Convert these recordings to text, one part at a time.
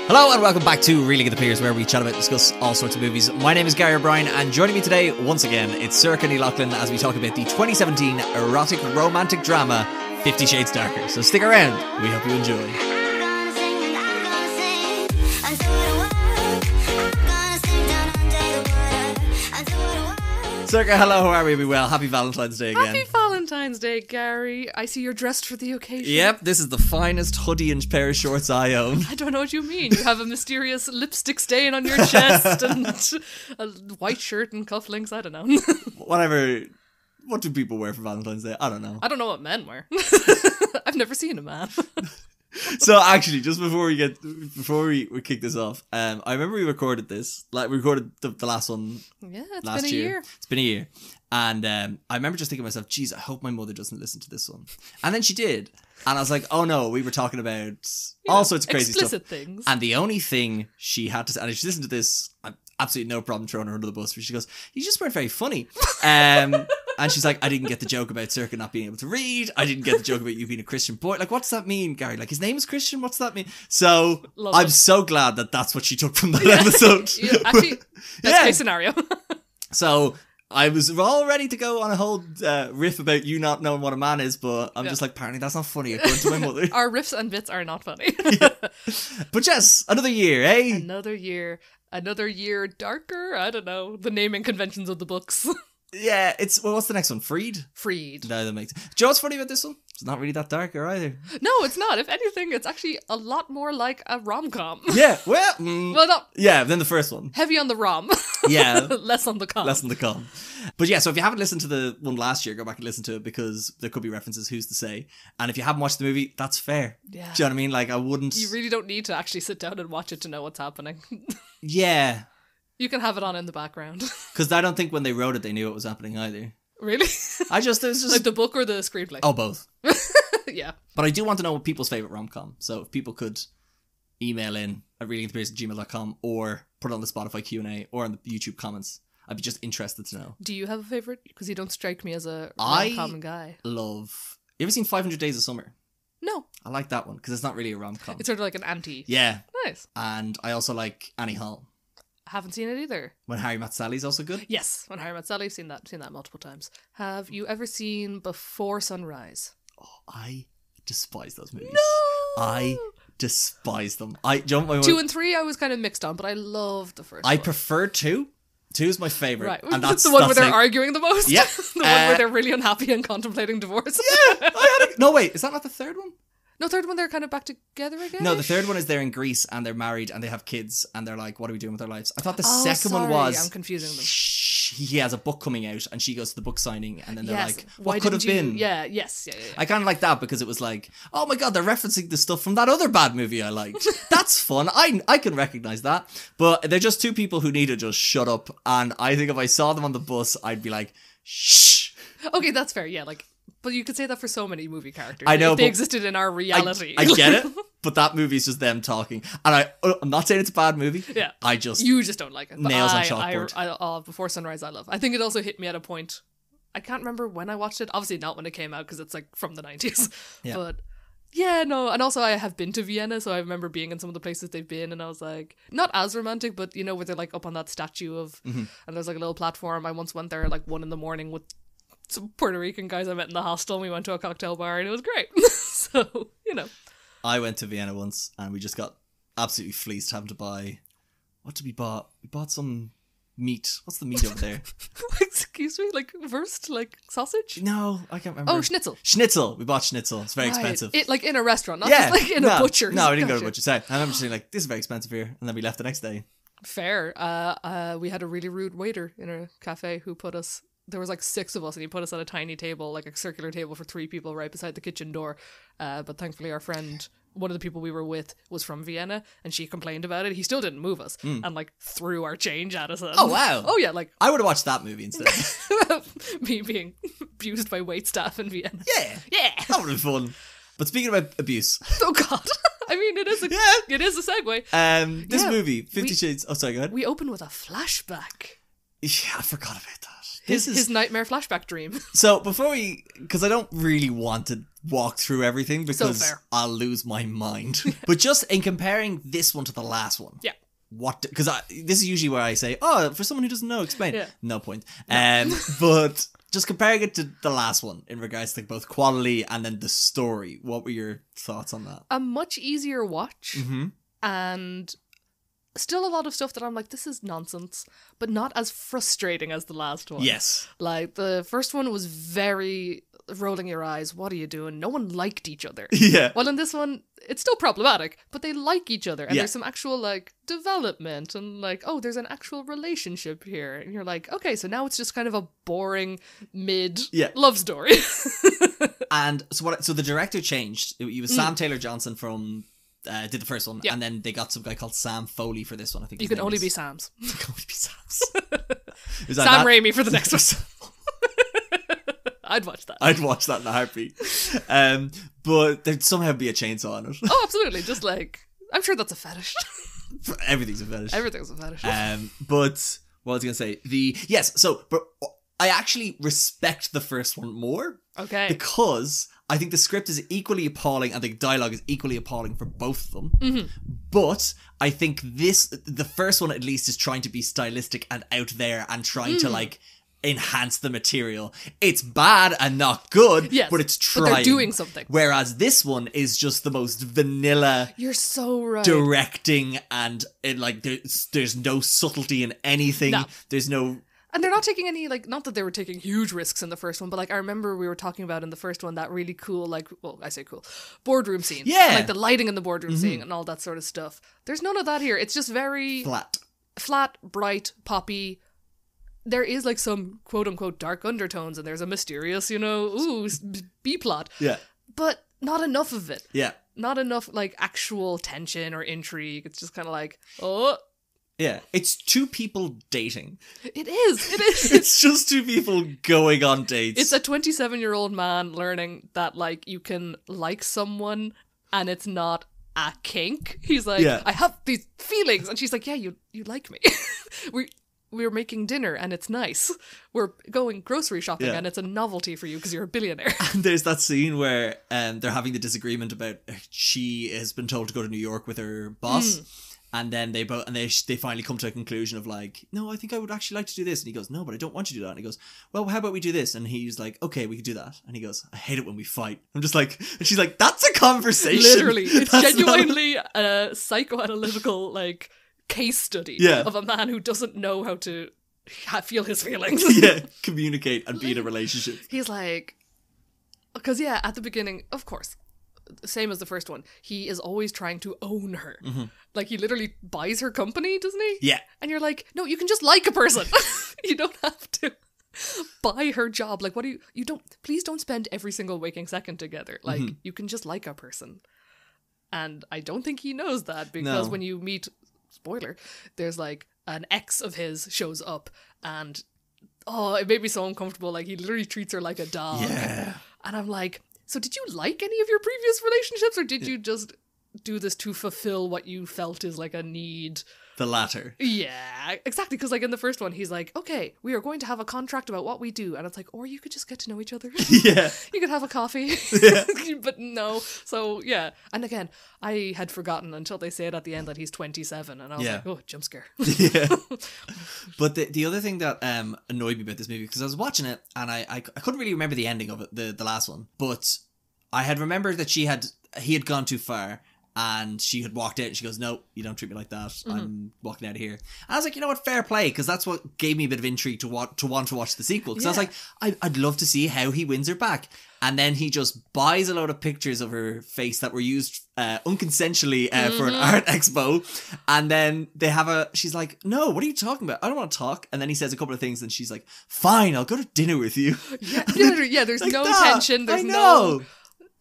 Hello and welcome back to Reeling at the Piers, where we chat about, discuss all sorts of movies. My name is Gary O'Brien, and joining me today, once again, it's Sorcha and Lachlan as we talk about the 2017 erotic romantic drama 50 Shades Darker. So stick around, we hope you enjoy. Sorcha, hello, how are we? We well. Happy Valentine's Day again. Happy Valentine's Day, Gary. I see you're dressed for the occasion. Yep, this is the finest hoodie and pair of shorts I own. I don't know what you mean. You have a mysterious lipstick stain on your chest and a white shirt and cufflinks. I don't know. Whatever. What do people wear for Valentine's Day? I don't know. I don't know what men wear. I've never seen a man. So actually, just before we kick this off, I remember we recorded this. Like we recorded the last one. Yeah, it's last been a year. It's been a year, and I remember just thinking to myself, "Geez, I hope my mother doesn't listen to this one." And then she did, and I was like, "Oh no, we were talking about all sorts of crazy explicit stuff." things. And the only thing she had to say, and if she listened to this, I'm absolutely no problem throwing her under the bus. But she goes, "You just weren't very funny." And she's like, I didn't get the joke about Sorcha not being able to read. I didn't get the joke about you being a Christian boy. Like, what's that mean, Gary? Like, his name is Christian? What's that mean? So, I'm so glad that that's what she took from that episode. Yeah, actually, best case scenario. So, I was all ready to go on a whole riff about you not knowing what a man is, but I'm just like, apparently that's not funny according to my mother. Our riffs and bits are not funny. But yes, another year, eh? Another year darker? I don't know. The naming conventions of the books. Yeah, what's the next one? Freed? No, that makes... Do you know what's funny about this one? It's not really that darker either. No, it's not. If anything, it's actually a lot more like a rom-com. Yeah, well... well, not... Yeah, than the first one. Heavy on the rom. Yeah. Less on the com. But yeah, so if you haven't listened to the one last year, go back and listen to it, because there could be references, who's to say. And if you haven't watched the movie, that's fair. Yeah. Do you know what I mean? Like, I wouldn't... You really don't need to actually sit down and watch it to know what's happening. Yeah. You can have it on in the background. Because I don't think when they wrote it, they knew it was happening either. Really? It was just... Like the book or the screenplay? Oh, both. Yeah. But I do want to know what people's favourite rom-com. So if people could email in at readingthepiers@gmail.com or put it on the Spotify Q&A or on the YouTube comments. I'd be just interested to know. Do you have a favourite? Because you don't strike me as a rom-com guy. Love... You ever seen 500 Days of Summer? No. I like that one because it's not really a rom-com. It's sort of like an anti. Yeah. Nice. And I also like Annie Hall. Haven't seen it either. When Harry Met Sally's also good? Yes, When Harry Met Sally. Seen that multiple times. Have you ever seen Before Sunrise? Oh, I despise those movies. No! I despise them. 2 and 3 I was kind of mixed on, but I loved the first I one. prefer 2. 2 is my favourite. Right. And that's the one where they're arguing the most? Yeah. The one where they're really unhappy and contemplating divorce? Yeah. No, wait. Is that not the third one? No, third one they're kind of back together again? No, the third one is they're in Greece and they're married and they have kids and they're like, what are we doing with our lives? I thought the second one was... I'm confusing them. He has a book coming out and she goes to the book signing and then they're like, what Why could have been? Yeah, yes. Yeah. I kind of like that because it was like, oh my god, they're referencing the stuff from that other bad movie I liked. That's fun. I can recognise that. But they're just two people who need to just shut up, and I think if I saw them on the bus, I'd be like, shh. Okay, that's fair, yeah, like... But you could say that for so many movie characters. I know, if they existed in our reality. I get it, but that movie's just them talking. And I'm not saying it's a bad movie. Yeah. You just don't like it. But nails on chalkboard. Before Sunrise I love. I think it also hit me at a point... I can't remember when I watched it. Obviously not when it came out, because it's like from the 90s. Yeah. But... Yeah, no, and also I have been to Vienna, so I remember being in some of the places they've been, and I was like, not as romantic, but you know, where they're like up on that statue of... And there's like a little platform. I once went there like 1 a.m. with some Puerto Rican guys I met in the hostel, and we went to a cocktail bar, and it was great. So, you know. I went to Vienna once, and we just got absolutely fleeced having to buy... What did we buy? We bought some meat. What's the meat over there? Excuse me? Like wurst? Like sausage? No, I can't remember. Oh, schnitzel. Schnitzel. We bought schnitzel. It's very expensive. It like in a restaurant, not just like in a butcher. No, I didn't go to a butcher. Sorry. I remember saying like, this is very expensive here, and then we left the next day. Fair. We had a really rude waiter in a cafe who put us... There was like 6 of us, and he put us at a tiny table, like a circular table for 3 people right beside the kitchen door. But thankfully our friend, one of the people we were with, was from Vienna, and she complained about it. He still didn't move us and like threw our change at us. Oh, wow. Oh, yeah. Like I would have watched that movie instead. Me being abused by waitstaff in Vienna. Yeah. That would have been fun. But speaking about abuse. Oh, God. I mean, it is a segue. This movie, 50 Shades... Oh, sorry, go ahead. We open with a flashback. Yeah, I forgot about that. his nightmare flashback dream. So before because I don't really want to walk through everything because I'll lose my mind. But just in comparing this one to the last one. Yeah. Because this is usually where I say, oh, for someone who doesn't know, explain. Yeah. No point. But just comparing it to the last one in regards to both quality and then the story, what were your thoughts on that? A much easier watch. Mm-hmm. And still a lot of stuff that I'm like, this is nonsense, but not as frustrating as the last one. Yes. Like, the first one was very rolling your eyes. What are you doing? No one liked each other. Yeah. Well, in this one, it's still problematic, but they like each other. And there's some actual, like, development and, like, oh, there's an actual relationship here. And you're like, okay, so now it's just kind of a boring love story. And so the director changed. It was Sam Taylor Johnson from... did the first one, and then they got some guy called Sam Foley for this one. I think you can only be Sam's. You can only be Sam's. Sam Raimi for the next one. I'd watch that. I'd watch that in a heartbeat. But there'd somehow be a chainsaw on it. Oh, absolutely. Just like, I'm sure that's a fetish. Everything's a fetish. Everything's a fetish. But what was I going to say? But I actually respect the first one more. Okay. Because I think the script is equally appalling and the dialogue is equally appalling for both of them. Mm-hmm. But I think the first one at least is trying to be stylistic and out there and trying to like enhance the material. It's bad and not good, but it's trying. But they're doing something. Whereas this one is just the most vanilla. You're so right. Directing and it like there's no subtlety in anything. No. There's no. And they're not taking any, like, not that they were taking huge risks in the first one, but, like, I remember we were talking about in the first one that really cool, like, well, I say cool, boardroom scene. Yeah. Like, the lighting in the boardroom scene and all that sort of stuff. There's none of that here. It's just very... Flat, bright, poppy. There is, like, some quote-unquote dark undertones, and there's a mysterious, B-plot. Yeah. But not enough of it. Yeah. Not enough, like, actual tension or intrigue. It's just kind of like, oh... Yeah, it's two people dating. It is. It's just two people going on dates. It's a 27-year-old man learning that, like, you can like someone and it's not a kink. He's like, I have these feelings. And she's like, yeah, you like me. We're making dinner and it's nice. We're going grocery shopping and it's a novelty for you because you're a billionaire. And there's that scene where they're having the disagreement about she has been told to go to New York with her boss. And then they finally come to a conclusion of like, no, I think I would actually like to do this. And he goes, no, but I don't want you to do that. And he goes, well, how about we do this? And he's like, okay, we could do that. And he goes, I hate it when we fight. I'm just like, and she's like, that's a conversation. Literally. It's genuinely a psychoanalytical, like, case study of a man who doesn't know how to feel his feelings. Communicate and be in a relationship. He's like, because at the beginning, of course, same as the first one, he is always trying to own her. Mm-hmm. Like, he literally buys her company, doesn't he? Yeah. And you're like, no, you can just like a person. You don't have to buy her job. Like, please don't spend every single waking second together. Like, you can just like a person. And I don't think he knows that because when you meet, spoiler, there's like an ex of his shows up and, it made me so uncomfortable. Like, he literally treats her like a dog. Yeah. And I'm like, so did you like any of your previous relationships or did you just do this to fulfill what you felt is like a need? The latter. Yeah, exactly. Because like in the first one, he's like, okay, we are going to have a contract about what we do. And it's like, or you could just get to know each other. Yeah. You could have a coffee. Yeah. But no. So yeah. And again, I had forgotten until they say it at the end that he's 27. And I was like, oh, jump scare. Yeah. But the other thing that annoyed me about this movie, because I was watching it and I couldn't really remember the ending of it, the last one. But I had remembered that he had gone too far. And she had walked out and she goes, no, you don't treat me like that. Mm-hmm. I'm walking out of here. And I was like, you know what, fair play. Because that's what gave me a bit of intrigue to want to watch the sequel. Because I was like, I'd love to see how he wins her back. And then he just buys a load of pictures of her face that were used unconsensually for an art expo. And then she's like, no, what are you talking about? I don't want to talk. And then he says a couple of things and she's like, fine, I'll go to dinner with you. Yeah, there's like no tension. There's no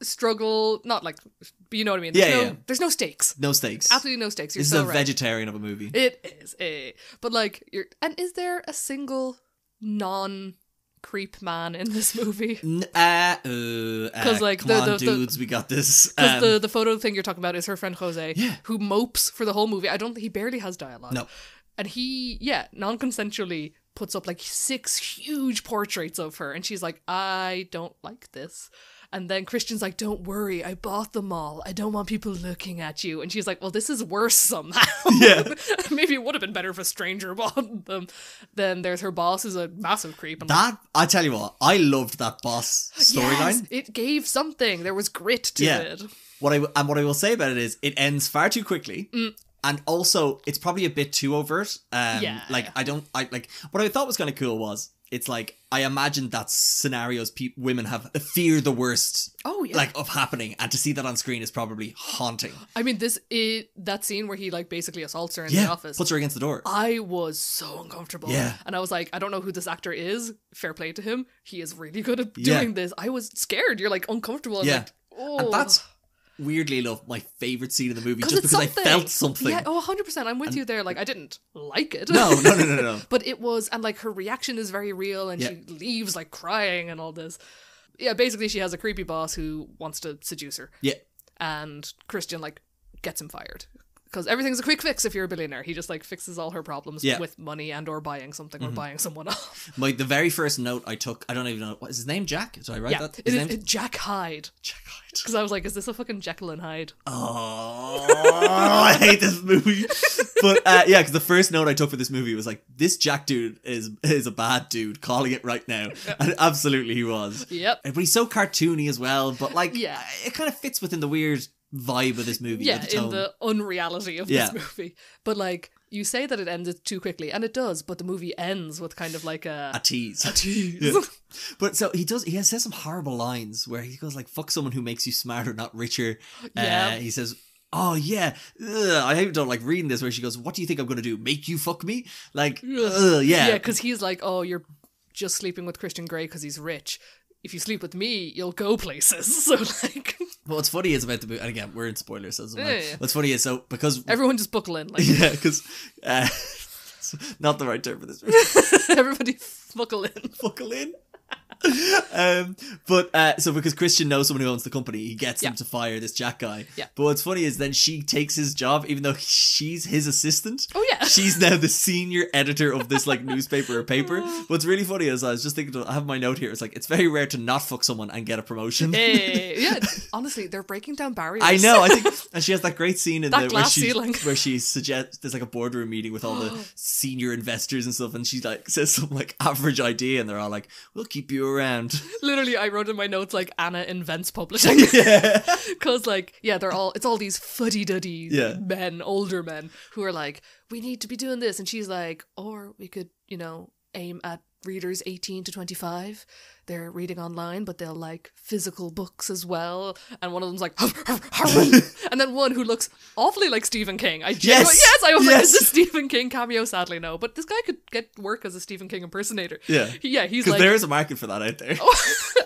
struggle, not like, but you know what I mean. There's no stakes. No stakes. Absolutely no stakes. You're this so is a right. vegetarian of a movie. It is but like and is there a single non-creep man in this movie? Because like come on, dudes, we got this. Because the photo thing you're talking about is her friend Jose, who mopes for the whole movie. He barely has dialogue. No. And he, non-consensually puts up like 6 huge portraits of her, and she's like, I don't like this. And then Christian's like, don't worry, I bought them all. I don't want people looking at you. And she's like, well, this is worse somehow. Yeah. Maybe it would have been better if a stranger bought them. Then there's her boss, who's a massive creep. And That, I tell you what, I loved that boss storyline. yes, it gave something. There was grit to it. What I will say about it is it ends far too quickly. And also, it's probably a bit too overt. Like, what I thought was kind of cool was, it's like, I imagined that scenarios women have fear the worst, like, of happening, and to see that on screen is probably haunting. I mean, that scene where he, like, basically assaults her in the office. Puts her against the door. I was so uncomfortable. Yeah. And I was like, I don't know who this actor is. Fair play to him. He is really good at doing this. I was scared. You're, like, uncomfortable. Yeah. Like, oh. And that's weirdly enough my favourite scene in the movie, just because I felt something. Yeah, 100%. I'm with you there. Like, I didn't like it. No. But it was, and like her reaction is very real, and she leaves like crying and all this. Yeah, basically she has a creepy boss who wants to seduce her. Yeah. And Christian like gets him fired. Because everything's a quick fix if you're a billionaire. He just like fixes all her problems with money and or buying something or buying someone off. The very first note I took, I don't even know, what is his name? Jack? Did I write that? His It's Jack Hyde. Jack Hyde. Because I was like, is this a fucking Jekyll and Hyde? Oh, I hate this movie. But because the first note I took for this movie was like, this Jack dude is a bad dude, calling it right now. And absolutely he was. Yep. But he's so cartoony as well, but like, it kind of fits within the weird vibe of this movie. Yeah, in the unreality of this movie. But like, you say that it ended too quickly, and it does, but the movie ends with kind of like a tease. A tease. Yeah. But so he says some horrible lines where he goes like, fuck someone who makes you smarter, not richer. Yeah. He says, oh yeah, I don't like reading this, where she goes, what do you think I'm going to do? Make you fuck me? Like, yeah. Yeah, because he's like, oh, you're just sleeping with Christian Grey because he's rich. If you sleep with me, you'll go places. So like... But what's funny is about the movie, and again, we're in spoilers, so what's funny is, so, because... Everyone just buckle in. Like. Yeah, because... not the right term for this movie. Everybody buckle in. Buckle in. So because Christian knows someone who owns the company, he gets him to fire this Jack guy. Yeah. But what's funny is then she takes his job, even though she's his assistant. Oh yeah. She's now the senior editor of this like newspaper or paper. What's really funny is I was just thinking, I have my note here. It's like, it's very rare to not fuck someone and get a promotion. Hey, yeah. Honestly, they're breaking down barriers. I know. I think, and she has that great scene in that there glass ceiling where she suggests there's like a boardroom meeting with all the senior investors and stuff, and she like says some like average idea, and they're all like, "We'll keep you around." Literally, I wrote in my notes like Anna invents publishing. Yeah, because like it's all these fuddy-duddy men, older men who are like, we need to be doing this, and she's like, or we could aim at readers 18 to 25. They're reading online, but they'll like physical books as well. And one of them's like, and then one who looks awfully like Stephen King. I was like, is this Stephen King cameo? Sadly, no. But this guy could get work as a Stephen King impersonator. Yeah, he's like, like, there is a market for that out there.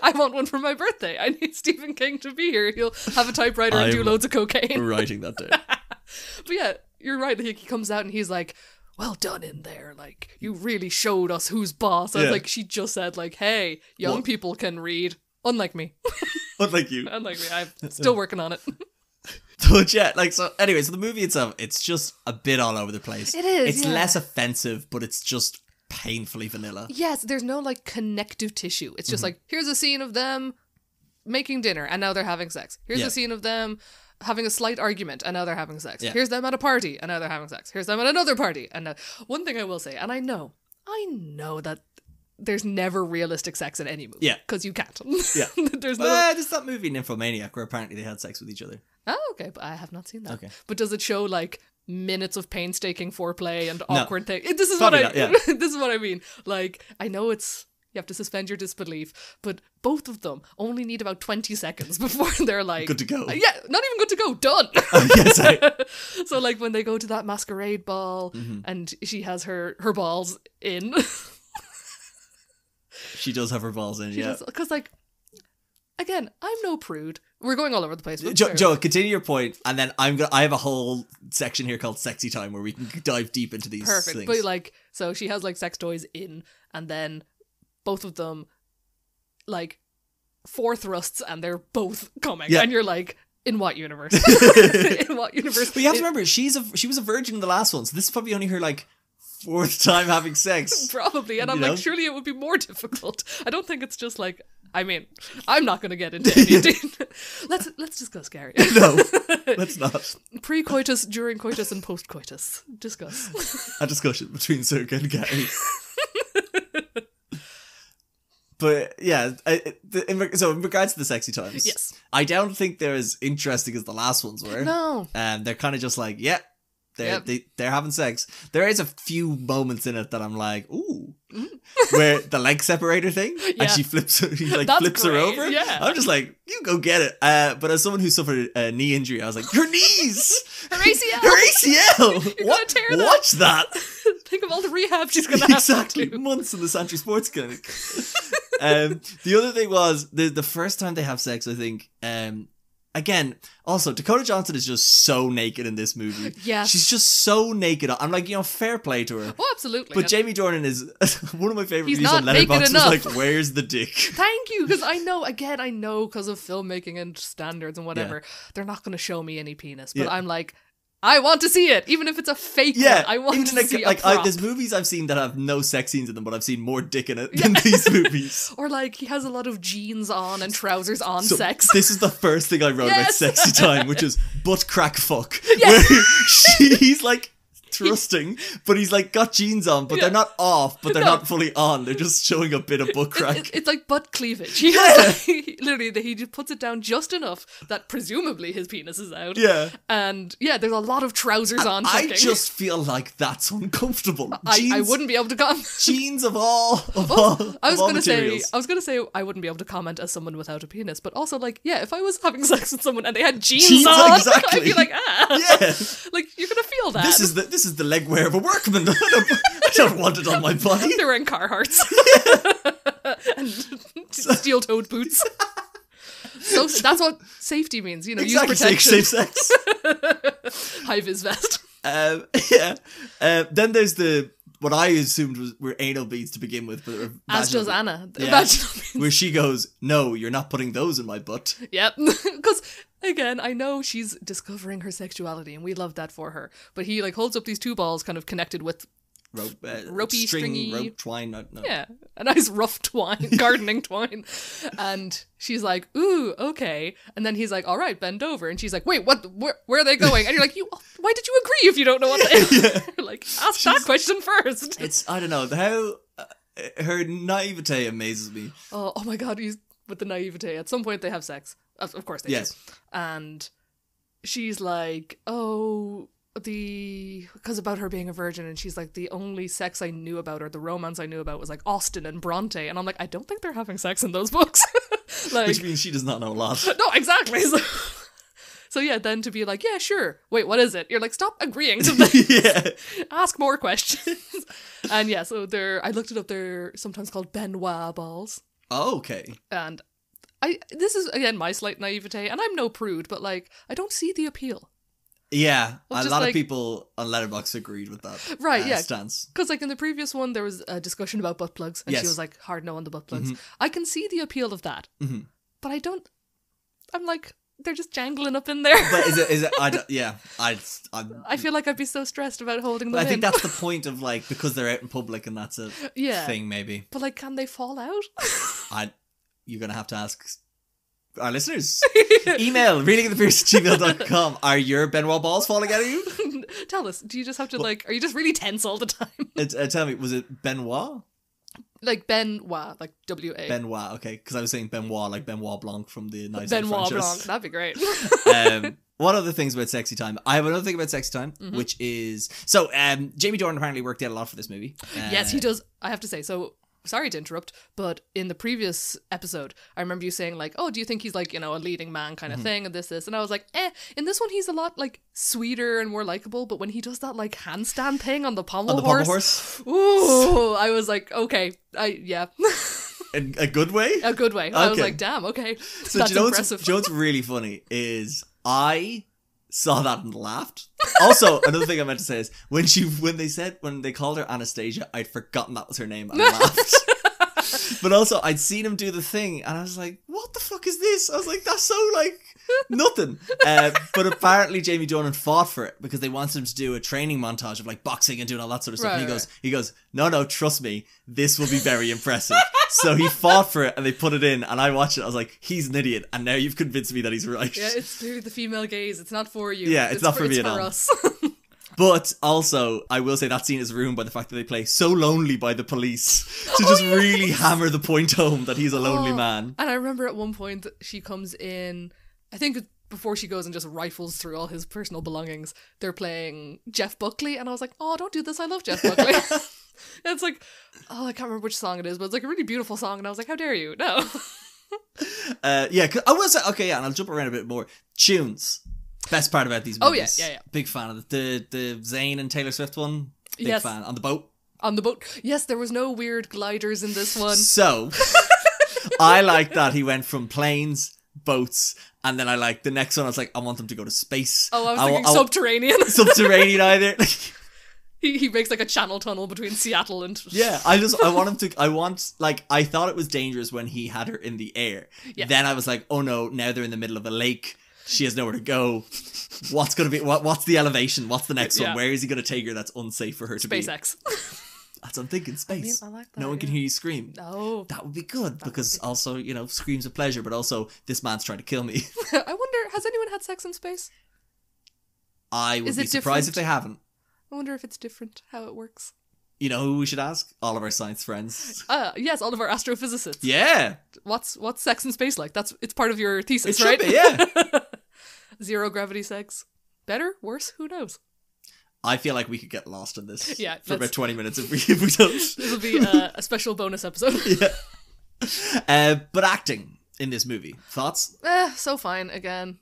I want one for my birthday. I need Stephen King to be here. He'll have a typewriter and do loads of cocaine. Writing that down. But yeah, you're right. He comes out and he's like, well done in there, like, you really showed us who's boss. I was like, she just said, like, hey, young people can read, unlike me. Unlike you. Unlike me, I'm still working on it. But yeah, like, so anyway, so the movie itself, it's just a bit all over the place. It is, It's less offensive, but it's just painfully vanilla. Yes, there's no, like, connective tissue. It's just like, here's a scene of them making dinner, and now they're having sex. Here's a scene of them having a slight argument, and now they're having sex. Yeah. Here's them at a party, and now they're having sex. Here's them at another party, and now... One thing I will say, and I know that there's never realistic sex in any movie. Yeah. Because you can't. Yeah. There's that movie Nymphomaniac where apparently they had sex with each other. Oh, okay, but I have not seen that. Okay. But does it show, like, minutes of painstaking foreplay and awkward things? This is this is what I mean. Like, I know you have to suspend your disbelief, but both of them only need about 20 seconds before they're like... Good to go. Yeah, not even good to go, done. Yes, So like when they go to that masquerade ball and she has her balls in. She does have her balls in, Because like, again, I'm no prude. We're going all over the place. Joe, continue your point, and then I have a whole section here called Sexy Time where we can dive deep into these things. But like, so she has like sex toys in, and then both of them, like, 4 thrusts, and they're both coming. Yeah. And you're like, in what universe? In what universe? But you have to remember, she was a virgin in the last one, so this is probably only her, like, fourth time having sex. Probably. And I'm You know? like, surely it would be more difficult. I don't think it's just like, I mean, I'm not going to get into anything. Let's discuss, Gary. No, let's not. Pre-coitus, during coitus, and post-coitus. Discuss. A discussion between Sorcha and Gary. But yeah, so in regards to the sexy times, Yes. I don't think they're as interesting as the last ones were. No. They're kind of just like, yeah, they're having sex. There is a few moments in it that I'm like, ooh, where the leg separator thing, and she flips, flips her over. Yeah. I'm just like, you go get it. But as someone who suffered a knee injury, I was like, your knees, Her ACL. her ACL. You're gonna tear that. Watch that. Think of all the rehab she's going to have Exactly, to do. months in the Santry Sports Clinic. The other thing was the first time they have sex, I think. Again, also Dakota Johnson is just so naked in this movie. Yes. She's just so naked. I'm like, fair play to her. Oh, absolutely. But Jamie Dornan is one of my favorite He's reviews on not naked Letterboxd. Was enough. like, where's the dick? Thank you, because I know because of filmmaking and standards and whatever, they're not going to show me any penis. But I'm like, I want to see it, even if it's a fake one. I want to see a prop. There's movies I've seen that have no sex scenes in them, but I've seen more dick in it than these movies. Or like he has a lot of jeans on and trousers on So sex. This is the first thing I wrote about Yes. sexy time, which is butt crack fuck. Yes. Where he's like thrusting, but he's like got jeans on, but they're not off, but they're not fully on. They're just showing a bit of butt crack. It's like butt cleavage. He has literally he just puts it down just enough that presumably his penis is out. Yeah. And there's a lot of trousers on. I fucking. just feel like that's uncomfortable. I wouldn't be able to comment. Jeans of all I was gonna materials. say I wouldn't be able to comment as someone without a penis, but also like, if I was having sex with someone and they had jeans on, exactly. I'd be like, Yeah. like you're gonna feel that. This is the leg wear of a workman. I don't want it on my body. They're wearing Carhartts and steel-toed boots. So that's what safety means, use protection. Safe sex. High vis vest. Then there's what I assumed were anal beads to begin with, but As does Anna. Where she goes, no, you're not putting those in my butt. Yep. Because, again, I know she's discovering her sexuality, and we love that for her. But he, holds up these two balls kind of connected with ropey, stringy... rope, twine, no. Yeah, a nice rough twine, gardening twine. And she's like, ooh, okay. And then he's like, all right, bend over. And she's like, wait, what? Where are they going? And you're like, why did you agree if you don't know what they... You're like, ask that question first. It's, I don't know, how... her naivete amazes me. Oh my god, with the naivete. At some point they have sex. Of course they do. And she's like, because about her being a virgin, and she's like, the only sex I knew about, or the romance I knew about, was like Austen and Bronte. And I'm like, I don't think they're having sex in those books. Which means she does not know a lot. No, exactly. So yeah, then to be like, yeah, sure. Wait, what is it? You're like, stop agreeing to this. Ask more questions. And yeah, so I looked it up, they're sometimes called Benoit balls. Oh, okay. And this is, again, my slight naivete, and I'm no prude, but I don't see the appeal. Yeah, a lot of people on Letterboxd agreed with that. Right, yeah. Stance. Because in the previous one, there was a discussion about butt plugs, and she was like, hard no on the butt plugs. I can see the appeal of that, but I'm like, they're just jangling up in there. But is it? I feel like I'd be so stressed about holding them in. I think that's the point of because they're out in public and that's a thing maybe. But can they fall out? You're gonna have to ask our listeners. Email readingthepierce@gmail.com. Are your Benoit balls falling out of you? Tell us. Do you just have to are you just really tense all the time? Tell me, was it Benoit? Like Benoit, like W-A. Benoit, okay. Because I was saying Benoit, like Benoit Blanc from the Nice Benoit franchise. Blanc, that'd be great. One of the things about sexy time, I have another thing about sexy time, which is Jamie Dornan apparently worked out a lot for this movie. Yes, he does. I have to say, so sorry to interrupt, but in the previous episode, I remember you saying do you think he's a leading man kind of thing, and this, and I was like, in this one he's a lot sweeter and more likable, but when he does that handstand thing on the pommel horse, ooh, I was like, okay, In a good way? A good way. Okay. I was like, damn, okay. So that's impressive. Do you know what's really funny is I saw that and laughed. Also, another thing I meant to say is when they called her Anastasia, I'd forgotten that was her name and laughed. But also, I'd seen him do the thing, and I was like, what the fuck is this? I was like, that's so, like, nothing. But apparently Jamie Dornan fought for it because they wanted him to do a training montage of, like, boxing and doing all that sort of stuff. Right, and he goes, no, trust me, this will be very impressive. So he fought for it, and they put it in, and I watched it. I was like, he's an idiot, and now you've convinced me that he's right. Yeah, it's clearly the female gaze. It's not for you. Yeah, it's not for me at all. Us. But also, I will say that scene is ruined by the fact that they play So Lonely by the Police to just really hammer the point home that he's a lonely man. And I remember at one point she comes in, I think before she goes and just rifles through all his personal belongings, they're playing Jeff Buckley, and I was like, oh, don't do this, I love Jeff Buckley. It's like, oh, I can't remember which song it is, but it's like a really beautiful song, and I was like, how dare you? No. Yeah, I will say, okay, yeah, and I'll jump around a bit more. Tunes. Best part about these movies. Oh, yeah. Big fan of the Zayn and Taylor Swift one. Big Yes. fan. On the boat. On the boat. Yes, there was no weird gliders in this one. So, I like that he went from planes, boats, and then I like the next one, I was like, I want them to go to space. Oh, I was thinking subterranean. Subterranean either. He makes like a channel tunnel between Seattle and... Yeah, I thought it was dangerous when he had her in the air. Yeah. Then I was like, oh no, now they're in the middle of a lake. She has nowhere to go. What's the elevation? What's the next one? Where is he going to take her that's unsafe for her to be? SpaceX. That's what I'm thinking, space. I like that, no one can hear you scream. No. That would be good because also, screams of pleasure, but also this man's trying to kill me. I wonder, has anyone had sex in space? I would be surprised if they haven't. I wonder if it's different, how it works. You know who we should ask? All of our science friends. Yes, all of our astrophysicists. Yeah. What's sex in space like? It's part of your thesis, it right? Should be, yeah. Zero gravity sex. Better? Worse? Who knows? I feel like we could get lost in this for about 20 minutes if we don't. This will be a special bonus episode. Yeah. But acting in this movie. Thoughts? So fine again.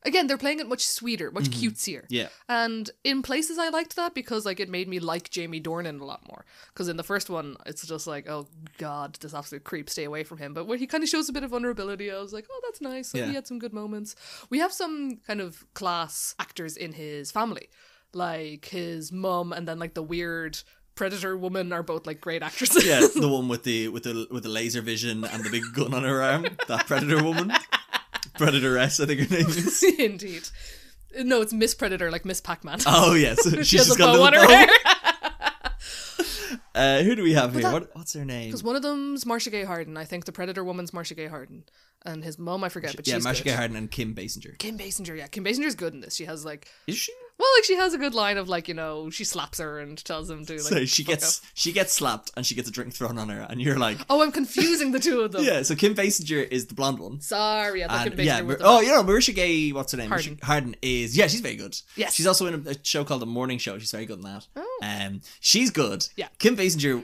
Again, they're playing it much sweeter, much cutesier. Yeah. And in places I liked that because it made me like Jamie Dornan a lot more. Because in the first one, it's just like, oh god, this absolute creep, stay away from him. But where he kind of shows a bit of vulnerability, I was like, oh, that's nice. He had some good moments. We have some kind of class actors in his family. Like his mum and then the weird predator woman are both great actresses. Yeah, the one with the laser vision and the big gun on her arm. That predator woman. Predatoress, I think her name is. Indeed. No, it's Miss Predator, like Miss Pac-Man. Oh yes, she has a bow on her hair. Who do we have here? What's her name? Because one of them's Marcia Gay Harden. I think the predator woman's Marcia Gay Harden. And his mum, I forget, but she's Marcia good. Gay Harden and Kim Basinger. Kim Basinger, yeah. Kim Basinger's good in this. She has Is she? Well, she has a good line of she slaps her and tells him to so she gets slapped and she gets a drink thrown on her and you're like, oh, I'm confusing the two of them. Yeah, so Kim Basinger is the blonde one. Sorry, I thought Kim Basinger was Marcia Gay, what's her name? Harden is, she's very good. Yes. She's also in a show called The Morning Show. She's very good in that. Oh. She's good. Yeah. Kim Basinger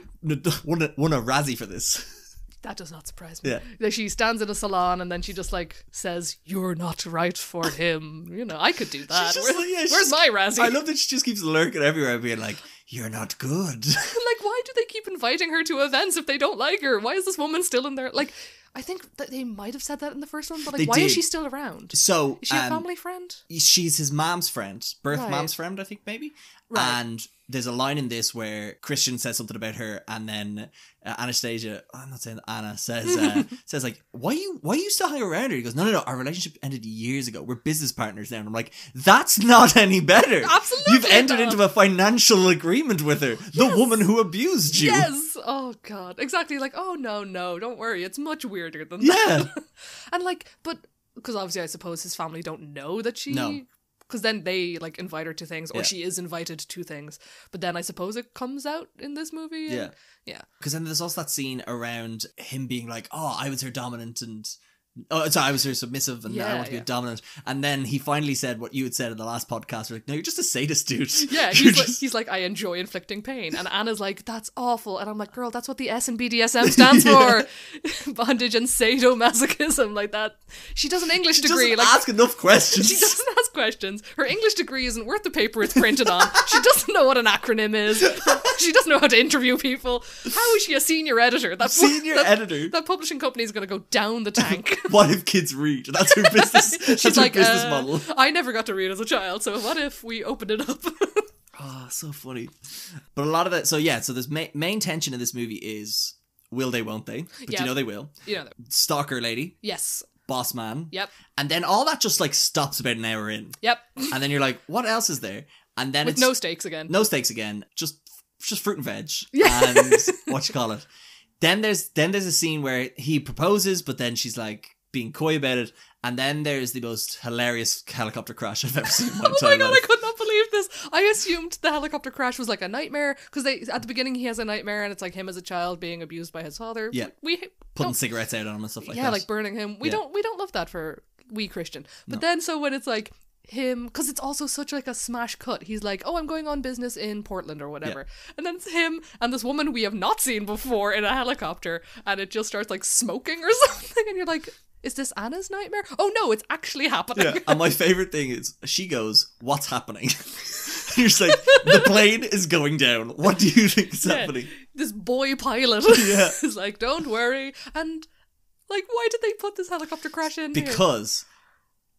won a Razzie for this. That does not surprise me. Yeah. She stands in a salon and then she just says, "You're not right for him." I could do that. Where's my Razzie? I love that she just keeps lurking everywhere being like, "You're not good." Why do they keep inviting her to events if they don't like her? Why is this woman still in there? I think that they might have said that in the first one, but why is she still around? So is she a family friend? She's his mom's friend, mom's friend, I think maybe. Right. And there's a line in this where Christian says something about her, and then Anastasia, I'm not saying Anna, says why you still hang around her? He goes, no, our relationship ended years ago. We're business partners now. And I'm like, that's not any better. Absolutely, you've entered into a financial agreement with her, the woman who abused you. Yes. Oh god, exactly. Oh no, don't worry. It's much weirder than that. And but because obviously I suppose his family don't know that she. No. Because then they invite her to things, or she is invited to things. But then I suppose it comes out in this movie. Yeah. Because then there's also that scene around him being like, "Oh, I was her dominant and." Oh, sorry, I was her submissive and I want to be dominant. And then he finally said what you had said in the last podcast. You're like, no, you're just a sadist, dude. Yeah, he's like, I enjoy inflicting pain. And Anna's like, that's awful. And I'm like, girl, that's what the S in BDSM stands for. Bondage and sadomasochism, like that. She does an English degree. Doesn't ask enough questions. She doesn't ask questions. Her English degree isn't worth the paper it's printed on. She doesn't know what an acronym is. She doesn't know how to interview people. How is she a senior editor? Editor? That publishing company is going to go down the tank. What if kids read? That's her business. She's her business model. I never got to read as a child, so what if we open it up? Oh, so funny. But a lot of that. So there's main tension in this movie is will they, won't they? But Yeah. you know they will. You know, Stalker lady, yes. boss man. Yep. And then all that just like stops about an hour in. Yep. And then you're like, what else is there? And then With it's no stakes again. no stakes again. Just fruit and veg. Yeah. And what you call it. Then there's a scene where he proposes, but then she's like being coy about it. And then there's the most hilarious helicopter crash I've ever seen in my Oh my entire god, life. I could not believe this. I assumed the helicopter crash was like a nightmare because at the beginning he has a nightmare and it's like him as a child being abused by his father. Yeah. We Putting don't- cigarettes out on him and stuff like that. yeah, like burning him. We Yeah. don't love that for we Christian. But No. then so when it's like him, because it's also such like a smash cut. He's like, oh, I'm going on business in Portland or whatever, and then it's him and this woman we have not seen before in a helicopter, and it just starts like smoking or something, and you're like, is this Anna's nightmare? Oh no, it's actually happening. Yeah. And my favourite thing is she goes, what's happening? You're just like, the plane is going down. What do you think is happening? This boy pilot Yeah. is like, don't worry, and like, why did they put this helicopter crash in here? Because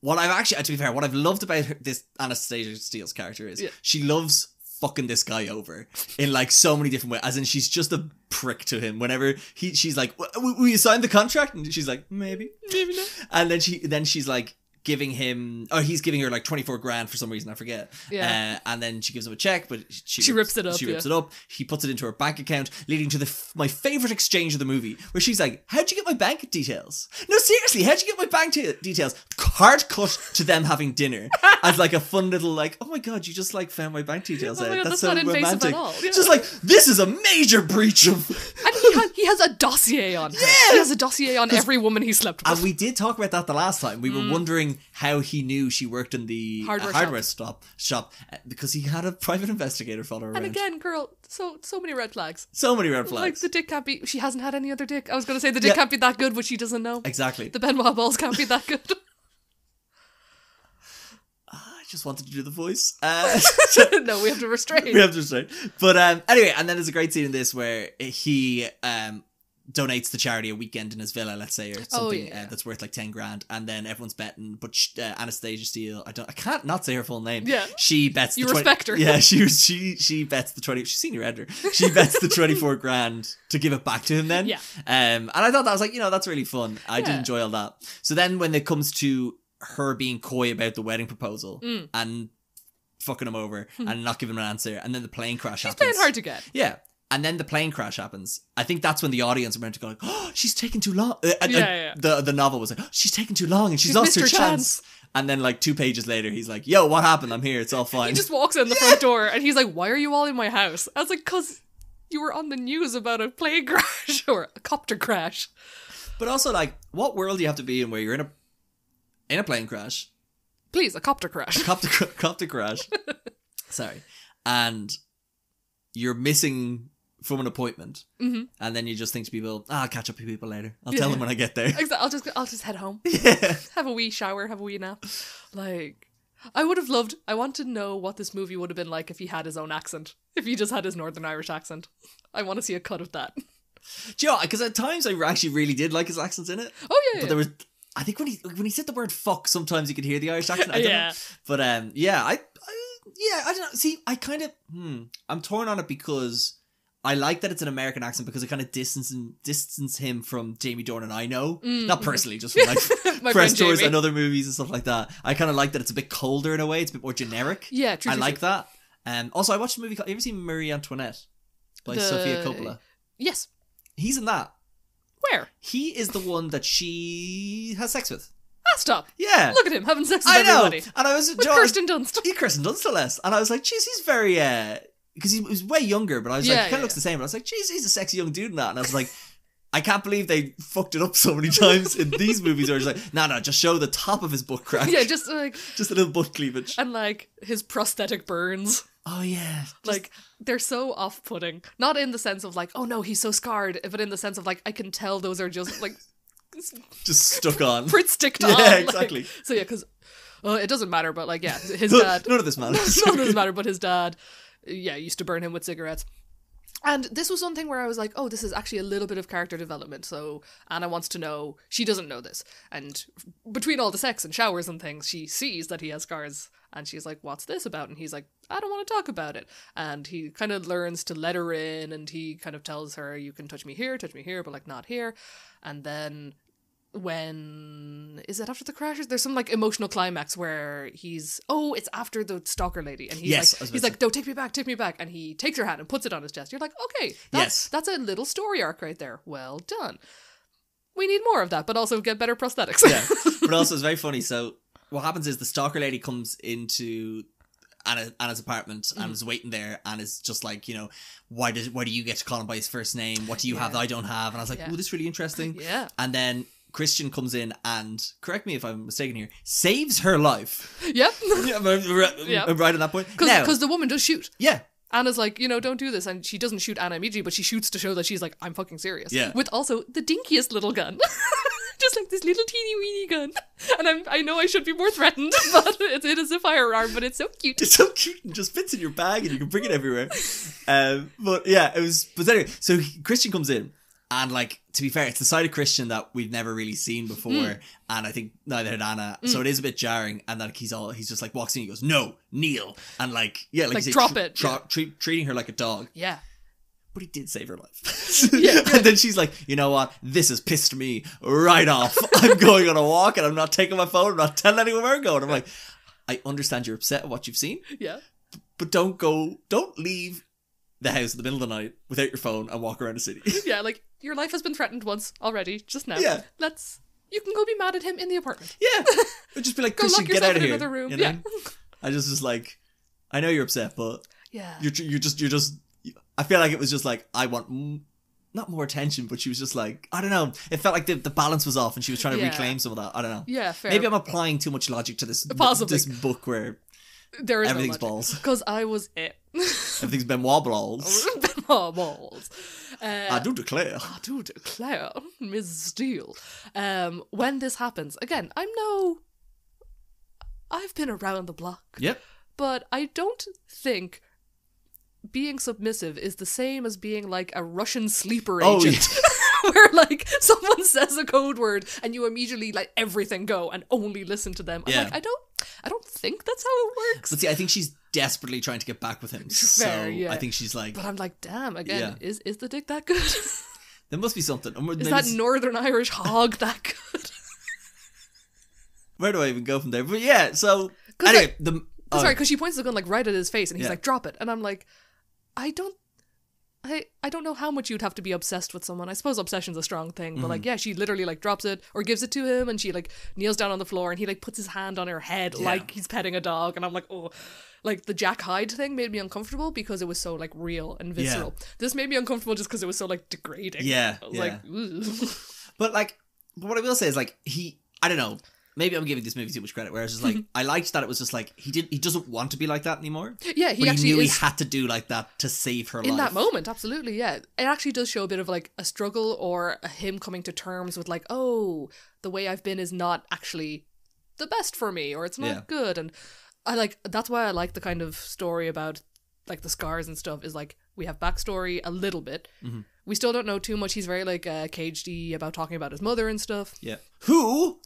what I've actually, to be fair, what I've loved about this Anastasia Steele's character is she loves fucking this guy over in like so many different ways. As in, she's just a prick to him. Whenever she's like, "Will you sign the contract?" And she's like, "Maybe, Maybe not. And then she's like giving him, or he's giving her like 24 grand for some reason, I forget. Yeah. And then she gives him a check, but She rips it up, She rips it up. He puts it into her bank account, leading to my favorite exchange of the movie, where she's like, "How'd you get my bank details? No, seriously, how'd you get my bank details?" Hard cut to them having dinner as like a fun little like, "Oh my god, you just like found my bank details Oh my out. God, That's that's so not invasive romantic." at all. Yeah. Just like, this is a major breach of. And he has a dossier on her. Yeah. He has a dossier on every woman he slept with. And we did talk about that the last time. We were wondering how he knew she worked in the Hardware shop because he had a private investigator follow her around. And again, girl, so many red flags. So many red Like, flags. the dick can't be... She hasn't had any other dick. I was going to say the dick can't be that good, but she doesn't know. Exactly. The Benoit balls can't be that good. I just wanted to do the voice. No, we have to restrain. We have to say. But anyway, and then there's a great scene in this where he donates the charity a weekend in his villa, let's say, or something that's worth like 10 grand, and then everyone's betting, but Anastasia Steele, I can't not say her full name. Yeah. She bets You the respect her. Yeah, she bets the 20, she's senior editor. She bets the 24 grand to give it back to him then. Yeah. And I thought that was like, that's really fun. I did Yeah. enjoy all that. So then when it comes to her being coy about the wedding proposal and fucking him over and not giving him an answer, and then the plane crash She's happens. playing hard to get. Yeah. And then the plane crash happens. I think that's when the audience are meant to go like, "Oh, she's taking too long." Yeah. The novel was like, "Oh, she's taking too long and she's lost missed her her chance." And then like 2 pages later, he's like, "Yo, what happened? I'm here. It's all fine." He just walks in the front door and he's like, why are you all in my house? I was like, because you were on the news about a plane crash or a copter crash. But also, like, what world do you have to be in where you're in a plane crash, Please, a copter crash. copter crash, sorry, and you're missing from an appointment, and then you just think to people, "I'll catch up with people later. I'll tell them when I get there." I'll just head home. Yeah. Have a wee shower, have a wee nap. Like, I want to know what this movie would have been like if he had his own accent. If he just had his Northern Irish accent. I want to see a cut of that. Do you know, because at times I actually really did like his accents in it. Oh, yeah. But there was, I think when he said the word "fuck," sometimes you could hear the Irish accent. I don't Yeah. know. But I don't know. See, I kind of, I'm torn on it because I like that it's an American accent because it kind of distance him from Jamie Dornan. I know, not personally, just from like My press friend tours Jamie. and other movies and stuff like that. I kind of like that it's a bit colder in a way. It's a bit more generic. Yeah, true. I true, like true. that. Also, I watched a movie called. You ever seen Marie Antoinette by Sofia Coppola? Yes. He's in that. Where? He is the one that she has sex with. Ah, stop. Yeah. Look at him having sex with I know. everybody. And I was With Kirsten Dunst. Kirsten Dunst no less. And I was like, geez, he's very because he was way younger, but I was like, he kind of looks the same. But I was like, geez, he's a sexy young dude in that. And I was like, I can't believe they fucked it up so many times in these movies where it's like, no, just show the top of his butt crack. Yeah, just like... Just a little butt cleavage. And like, his prosthetic burns. Oh, yeah. Like, they're so off-putting. Not in the sense of like, oh no, he's so scarred, but in the sense of like, I can tell those are just like... just stuck on. Print sticked on. Yeah, like- exactly. so yeah, because it doesn't matter, but like, yeah, his None dad... of this matters. None of this matter, but his dad, yeah, used to burn him with cigarettes. And this was something where I was like, oh, this is actually a little bit of character development. So Anna wants to know, she doesn't know this. And between all the sex and showers and things, she sees that he has scars. And she's like, what's this about? And he's like, I don't want to talk about it. And he kind of learns to let her in, and he kind of tells her, you can touch me here, but like not here. And then when is it after the crashes? There's some like emotional climax where it's after the stalker lady, and he's like, no, take me back, and he takes her hand and puts it on his chest. You're like, okay, that's a little story arc right there. Well done. We need more of that, but also get better prosthetics. Yeah, but also it's very funny. So what happens is the stalker lady comes into Anna's apartment and is waiting there and is just like, why do you get to call him by his first name? What do you have that I don't have? And I was like, oh, this is really interesting. Yeah. And then Christian comes in and, correct me if I'm mistaken here, saves her life. Yep. I'm right at that point. Because the woman does shoot. Yeah. Anna's like, don't do this. And she doesn't shoot Anna immediately, but she shoots to show that she's like, I'm fucking serious. Yeah. With also the dinkiest little gun. Just like this little teeny weeny gun. And I know I should be more threatened, but it is a firearm, but it's so cute. It's so cute and just fits in your bag and you can bring it everywhere. But yeah, but anyway, so Christian comes in. And like, to be fair, it's the side of Christian that we've never really seen before, and I think neither had Anna, so it is a bit jarring. And like he's just like walks in, he goes, "No, kneel," and like drop it, treating her like a dog. Yeah, but he did save her life. And then she's like, you know what? This has pissed me right off. I'm going on a walk, and I'm not taking my phone. I'm not telling anyone where I'm going. I'm like, I understand you're upset at what you've seen. Yeah, but don't leave the house in the middle of the night without your phone and walk around the city. Yeah, like, your life has been threatened once already, just now. Yeah. You can go be mad at him in the apartment. Yeah. Or just be like, Christian, get out of here. Another room. Yeah. I just was like, I know you're upset, but you're just, I feel like it was just like, I want, not more attention, but she was just like, I don't know. It felt like the balance was off and she was trying to reclaim some of that. I don't know. Yeah, fair. Maybe I'm applying too much logic to this book where there is everything's balls. Because I was it. Everything's Benoit balls. Benoit balls. I do declare, Ms. Steele. When this happens, again, I've been around the block. Yep. But I don't think being submissive is the same as being like a Russian sleeper agent. Where like someone says a code word and you immediately let everything go and only listen to them. I'm like, I don't think that's how it works. But see, I think she's desperately trying to get back with him. Fair, I think she's like, but I'm like, damn, again, is the dick that good? There must be something. Is that Northern Irish hog that good? Where do I even go from there? But yeah, so anyway, sorry, because she points the gun like right at his face and he's like, drop it. And I'm like, I don't know how much you'd have to be obsessed with someone. I suppose obsession's a strong thing, but like, yeah, she literally like drops it or gives it to him and she like kneels down on the floor and he like puts his hand on her head like he's petting a dog. And I'm like, oh, like the Jack Hyde thing made me uncomfortable because it was so like real and visceral. This made me uncomfortable just because it was so like degrading. Yeah. I was like, ooh. But what I will say is like, I don't know. Maybe I'm giving this movie too much credit. Whereas it's like I liked that it was just like he doesn't want to be like that anymore. Yeah, he knew he had to do like that to save her life in that moment. Absolutely, yeah. It actually does show a bit of like a struggle or him coming to terms with like, oh, the way I've been is not actually the best for me, or it's not good. And that's why I like the kind of story about like the scars and stuff. Is like we have backstory a little bit. Mm-hmm. We still don't know too much. He's very like cagedy about talking about his mother and stuff. Yeah. Who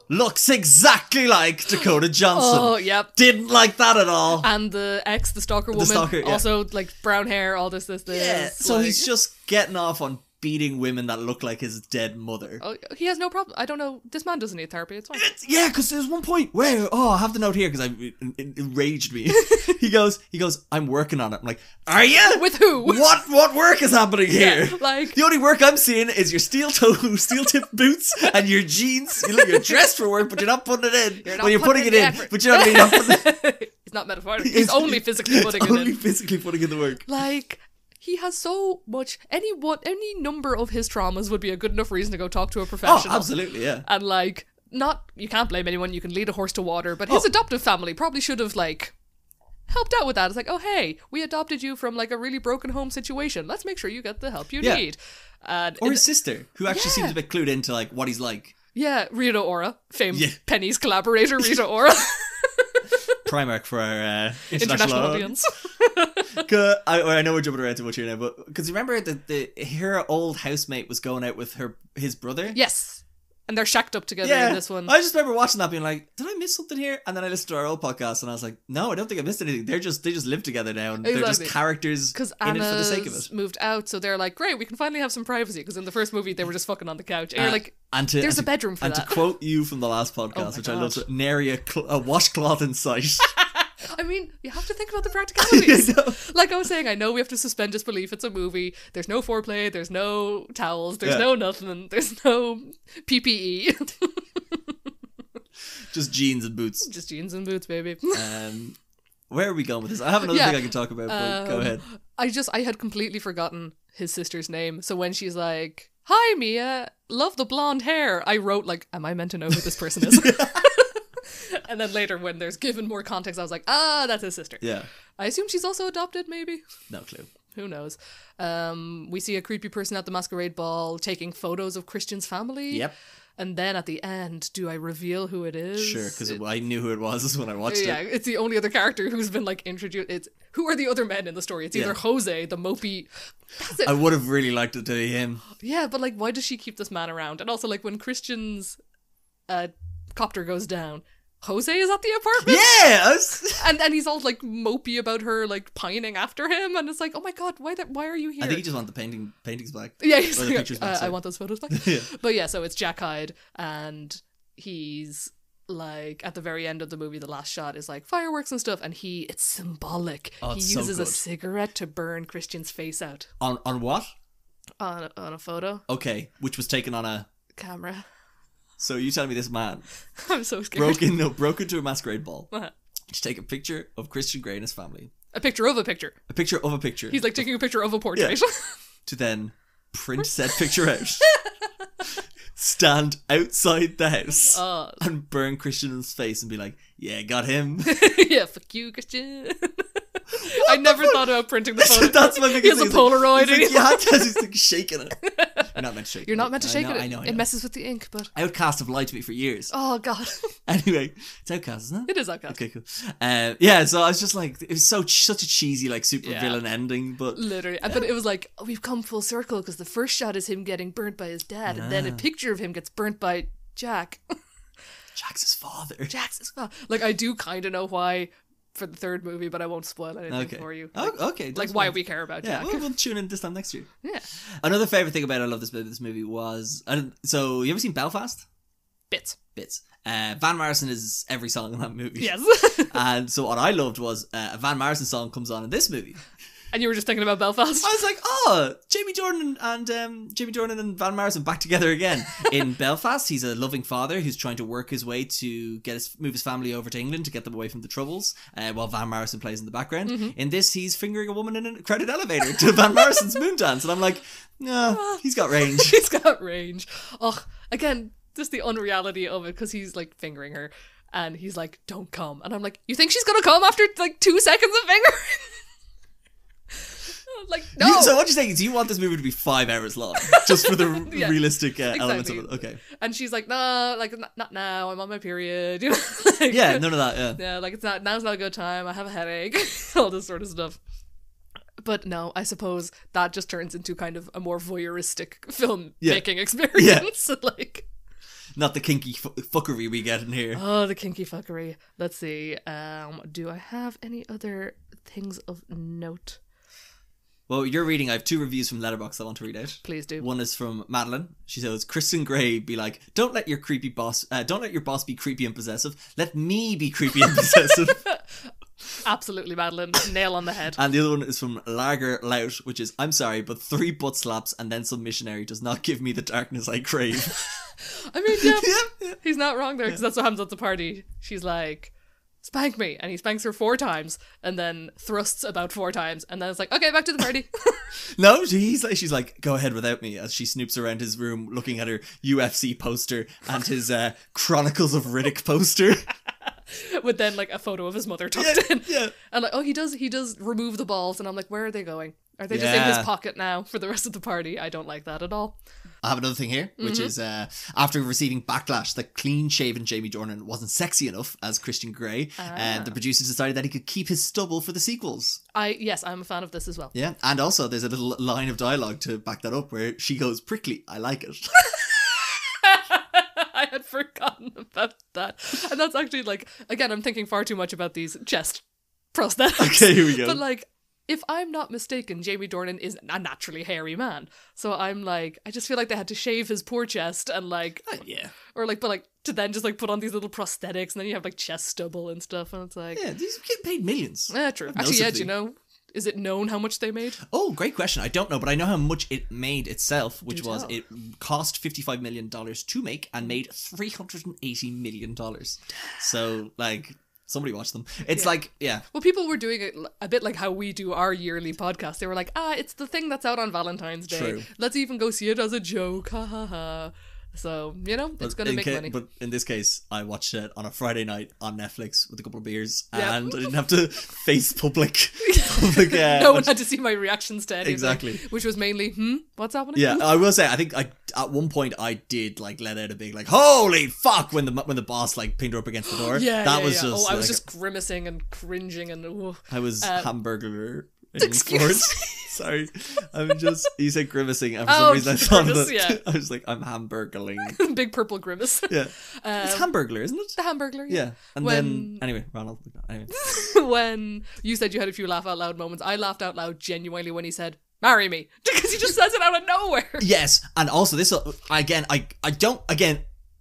looks exactly like Dakota Johnson. Oh, yep. Didn't like that at all. And the stalker woman, also like brown hair, all this. Yeah. So he's just getting off on beating women that look like his dead mother. Oh, he has no problem. I don't know. This man doesn't need therapy. It's fine. Yeah, because there's one point where, I have the note here because it enraged me. He goes, I'm working on it. I'm like, are you? With who? What work is happening here? Yeah, like the only work I'm seeing is your steel tip boots and your jeans. You're dressed for work, but you're not putting it in. You're putting it in, but you know what I mean? He's not metaphorically. He's only physically putting it in. Only physically putting in the work. Like, he has so much. Any number of his traumas would be a good enough reason to go talk to a professional. Oh, absolutely, yeah. And like, you can't blame anyone. You can lead a horse to water, but his adoptive family probably should have like helped out with that. It's like, oh hey, we adopted you from like a really broken home situation. Let's make sure you get the help you need. Or his sister, who actually seems a bit clued into like what he's like. Yeah, Rita Ora, famed Penny's collaborator, Rita Ora. Primark for our international audience. I know we're jumping around too much here now, but because remember her old housemate was going out with his brother. Yes. And they're shacked up together in this one. I just remember watching that being like, did I miss something here? And then I listened to our old podcast and I was like, no, I don't think I missed anything. They just live together now and they're just characters in it for the sake of it. Moved out, so they're like, great, we can finally have some privacy, because in the first movie they were just fucking on the couch. And you're like, there's a bedroom for that. And to quote you from the last podcast, which I love, nary a washcloth in sight. I mean, you have to think about the practicalities. Like I was saying, I know we have to suspend disbelief. It's a movie. There's no foreplay. There's no towels. There's no nothing. There's no PPE. Just jeans and boots. Just jeans and boots, baby. Where are we going with this? I have another thing I can talk about, but go ahead. I had completely forgotten his sister's name. So when she's like, hi, Mia, love the blonde hair, I wrote like, am I meant to know who this person is? And then later, when there's given more context, I was like, that's his sister. Yeah. I assume she's also adopted, maybe? No clue. Who knows? We see a creepy person at the masquerade ball taking photos of Christian's family. Yep. And then at the end, do I reveal who it is? Sure, because I knew who it was when I watched it. Yeah, it's the only other character who's been like introduced. Who are the other men in the story? It's either Jose, the mopey. That's it. I would have really liked it to be him. Yeah, but like, why does she keep this man around? And also, like, when Christian's copter goes down, Jose is at the apartment. Yeah, and he's all like mopey about her like pining after him, and it's like, oh my god, why are you here? I think he just wants the paintings back. Yeah, he's or the pictures back. I want those photos back. Yeah. But yeah, so it's Jack Hyde, and he's like at the very end of the movie, the last shot is like fireworks and stuff, and it's symbolic. He uses a cigarette to burn Christian's face out. On what? On a photo. Okay, which was taken on a camera. So you telling me this man I'm so scared. broke into a masquerade ball to take a picture of Christian Grey and his family. A picture of a picture. A picture of a picture. He's like taking a picture of a portrait. Yeah. To then print said picture out, stand outside the house and burn Christian's face and be like, yeah, got him. Yeah, fuck you, Christian. I never thought about printing the photo. That's my biggest thing. He has a Polaroid. He's like shaking it. You're not meant to shake it. You're not meant to shake it. I know. It messes with the ink, but... Outcast have lied to me for years. Oh, God. Anyway, it's Outcast, isn't it? It is Outcast. Okay, cool. Yeah, so I was just like, it was such a cheesy, like, super villain ending, but... Literally. But it was like, we've come full circle, because the first shot is him getting burnt by his dad, and then a picture of him gets burnt by Jack. Jack's his father. Like, I do kind of know why... for the third movie, but I won't spoil anything for you. Like, okay. Like why we care about Jack. We'll tune in this time next year. Yeah. Another favourite thing about I love this movie was... so, you ever seen Belfast? Bits. Van Morrison is every song in that movie. Yes. And so what I loved was a Van Morrison song comes on in this movie. And you were just thinking about Belfast? I was like, Jamie Dornan and Van Morrison back together again. In Belfast, he's a loving father who's trying to work his way to move his family over to England to get them away from the troubles, while Van Morrison plays in the background. Mm-hmm. In this, he's fingering a woman in a crowded elevator to Van Morrison's moon dance. And I'm like, no, he's got range. He's got range. Oh, again, just the unreality of it, because he's like fingering her and he's like, don't come. And I'm like, you think she's gonna come after like 2 seconds of fingering? Like, no. So what you're saying is you want this movie to be 5 hours long, just for the realistic elements of it. Okay. And she's like, no, like not now. I'm on my period. You know? Like, yeah, none of that. Yeah. Yeah, like now's not a good time. I have a headache. All this sort of stuff. But no, I suppose that just turns into kind of a more voyeuristic film making experience. Yeah. Like, not the kinky fuckery we get in here. Oh, the kinky fuckery. Let's see. Do I have any other things of note? Well, you're reading. I have 2 reviews from Letterboxd I want to read out. Please do. One is from Madeline. She says, Kristen Gray be like, don't let your boss be creepy and possessive. Let me be creepy and possessive. Absolutely, Madeline. Nail on the head. And the other one is from Lager Lout, which is, I'm sorry, but 3 butt slaps and then some missionary does not give me the darkness I crave. I mean, yeah. He's not wrong there, because that's what happens at the party. She's like, spank me, and he spanks her 4 times and then thrusts about 4 times, and then it's like, okay, back to the party. No, she's like, go ahead without me, as she snoops around his room looking at her UFC poster and his Chronicles of Riddick poster. With then like a photo of his mother tucked in. Yeah. And like, he does remove the balls, and I'm like, where are they going? Are they just in his pocket now for the rest of the party? I don't like that at all. I have another thing here, which is after receiving backlash that clean-shaven Jamie Dornan wasn't sexy enough as Christian Grey, the producers decided that he could keep his stubble for the sequels. Yes, I'm a fan of this as well. Yeah, and also there's a little line of dialogue to back that up where she goes, prickly, I like it. forgotten about that. And that's actually like, again, I'm thinking far too much about these chest prosthetics. Okay, here we go. But like, if I'm not mistaken, Jamie Dornan is a naturally hairy man. So I'm like, I just feel like they had to shave his poor chest and like, yeah. or like, but like, to then just like put on these little prosthetics and then you have like chest stubble and stuff. And it's like, Yeah, these get paid millions. yeah, true. No Actually, yeah, do sympathy. you know, is it known how much they made? Oh, great question. I don't know, but I know how much it made itself, which Do was tell. it cost $55 million to make and made $380 million. So, like, somebody watched them. It's Yeah. like, yeah. Well, people were doing it a bit like how we do our yearly podcast. They were like, it's the thing that's out on Valentine's Day. True. Let's even go see it as a joke. Ha ha ha. So, you know, it's going to make money. But in this case, I watched it on a Friday night on Netflix with a couple of beers, Yeah. and I didn't have to face public. No one had to see my reactions to anything. Exactly. Which was mainly, what's happening? Yeah, I will say, I think at one point I did like let out a big like holy fuck when the boss like pinned her up against the door. Yeah, that yeah, was yeah. just. I was like, just grimacing and cringing and. Ooh. I was hamburger. Excuse forward. me. Sorry, I'm just. You said grimacing, and for Oh, some reason I thought grimace, that. yeah. I was like, I'm hamburgling. Big purple grimace. Yeah, it's hamburglar, isn't it? The Hamburglar. Yeah, and When- then anyway, Ronald. Anyway. When you said you had a few laugh out loud moments, I laughed out loud genuinely when he said, "Marry me," because he just says it out of nowhere. Yes, and also this again.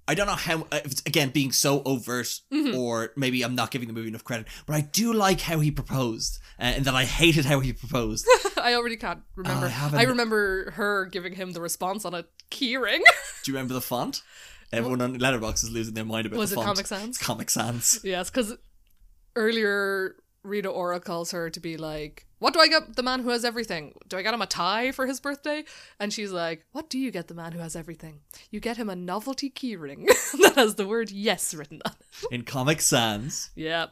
I don't know how if it's again being so overt, or maybe I'm not giving the movie enough credit, but I do like how he proposed, and that I hated how he proposed. I already can't remember. I haven't- I remember her giving him the response on a keyring. Do you remember the font? Everyone on Letterboxd is losing their mind about Was the it font. Comic Sans? It's Comic Sans. Yes, because earlier Rita Ora calls her to be like, "What do I get the man who has everything? Do I get him a tie for his birthday?" And she's like, "What do you get the man who has everything? You get him a novelty keyring that has the word yes written on it." In Comic Sans. Yeah.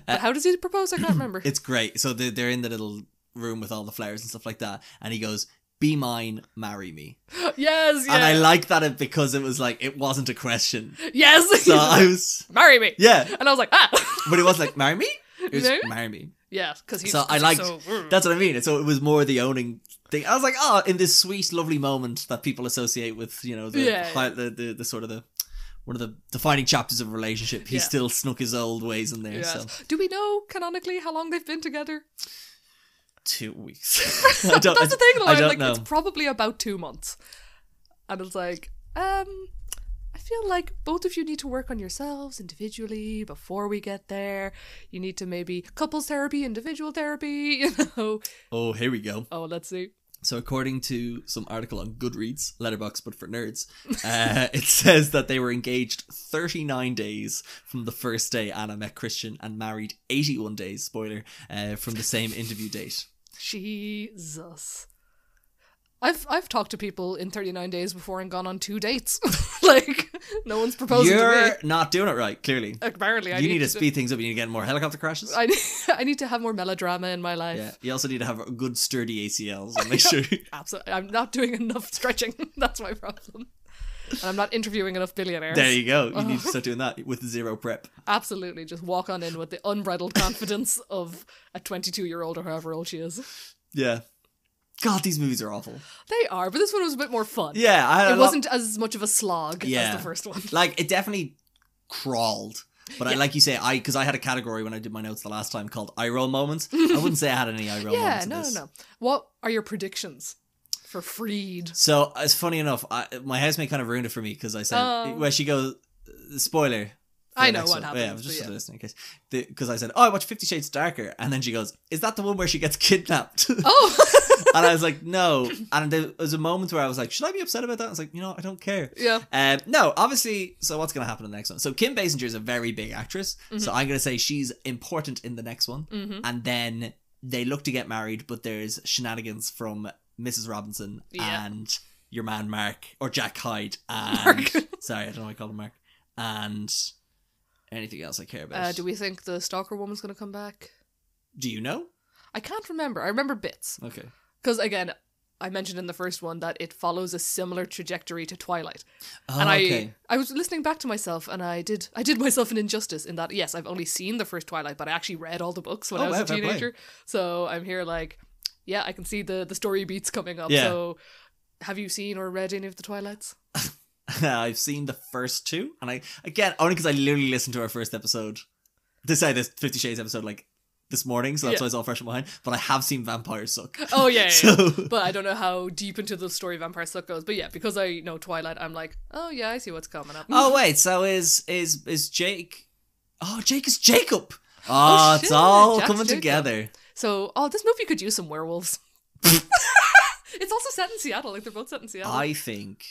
But how does he propose? I can't remember. It's great. So they're in the little room with all the flowers and stuff like that, and he goes, "Be mine, marry me." Yes, yeah. And I like that because it was like, it wasn't a question. Yes! So I was, Marry me! yeah. And I was like, ah! But it wasn't like, marry me? It was, No? marry me. Yeah, because he's So I he's liked, so... that's what I mean. So it was more the owning thing. I was like, oh, in this sweet, lovely moment that people associate with, you know, the Yeah. the sort of the, one of the defining chapters of a relationship. He Yeah. still snuck his old ways in there. Yes. So Do we know, canonically, how long they've been together? 2 weeks. I don't, That's the thing, though. I don't Like, know. it's probably about 2 months. And it's like, I feel like both of you need to work on yourselves individually before we get there. You need to maybe couples therapy, individual therapy, you know. Oh, here we go. Oh, let's see. So according to some article on Goodreads, Letterboxd but for nerds, it says that they were engaged 39 days from the first day Anna met Christian and married 81 days, spoiler, from the same interview date. Jesus. I've talked to people in 39 days before and gone on 2 dates. Like, no one's proposing to me. You're not doing it right, clearly. Apparently, I You need to to speed things up. You need to get more helicopter crashes. I need to have more melodrama in my life. Yeah. You also need to have good sturdy ACLs and make sure. Absolutely. I'm not doing enough stretching. That's my problem. And I'm not interviewing enough billionaires. There you go. You need to start doing that with zero prep. Absolutely. Just walk on in with the unbridled confidence of a 22-year-old or however old she is. Yeah. God, these movies are awful. They are, but this one was a bit more fun. Yeah, I had It a lot- wasn't as much of a slog Yeah. as the first one. Like, it definitely crawled. But I, like you say, because I had a category when I did my notes the last time called eye roll moments. I wouldn't say I had any eye roll Yeah, moments in no, this. no. What are your predictions for Freed? So, it's funny enough, my housemate kind of ruined it for me because I said, where she goes, spoiler. for I the know next what one. happens, Yeah, I was just but yeah. listening in case. Because I said, I watched 50 Shades Darker. And then she goes, is that the one where she gets kidnapped? Oh! And I was like, no. And there was a moment where I was like, should I be upset about that? I was like, I don't care. Yeah. No, obviously, so what's going to happen in the next one? So Kim Basinger is a very big actress. So I'm going to say she's important in the next one. And then they look to get married, but there's shenanigans from Mrs. Robinson and your man Mark, or Jack Hyde. And, Mark. Sorry, I don't know why I call him Mark. And anything else I care about. Do we think the stalker woman's going to come back? Do you know? I can't remember. I remember bits. Okay. Because, again, I mentioned in the first one that it follows a similar trajectory to Twilight. Oh, And okay. I was listening back to myself, and I did myself an injustice in that, yes, I've only seen the first Twilight, but I actually read all the books when I was a fair play. teenager. So I'm here like, yeah, I can see the story beats coming up. Yeah. So have you seen or read any of the Twilights? I've seen the first two, and only because I literally listened to our first episode. This 50 Shades episode, like, this morning, so that's why it's all fresh in my mind. But I have seen Vampire Suck. Oh, yeah. But I don't know how deep into the story Vampire Suck goes. But yeah, because I know Twilight, I'm like, oh, yeah, I see what's coming up. Oh, wait, so is Jake... Oh, Jake is Jacob! Oh, it's all Jack's coming Jacob. together. So, this movie could use some werewolves. It's also set in Seattle. Like, they're both set in Seattle. I think...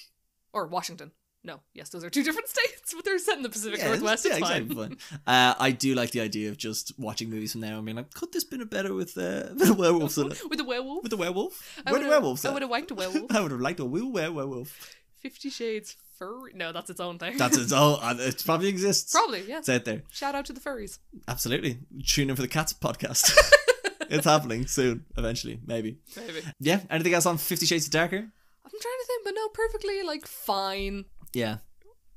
Or Washington. No, yes, those are two different states, but they're set in the Pacific Northwest. It's fine. Exactly fine. I do like the idea of just watching movies from now and being like, could this been a better with werewolves in it? With a werewolf? With a werewolf? Where the werewolves? I would have liked a werewolf. I would have liked a werewolf. 50 Shades Furry. No, that's its own thing. That's its own. It probably exists. Probably, yeah. It's out there. Shout out to the furries. Absolutely. Tune in for the Cats podcast. It's happening soon, eventually, maybe. Yeah. Anything else on 50 Shades of Darker? I'm trying to think, but no, perfectly, like, fine. Yeah.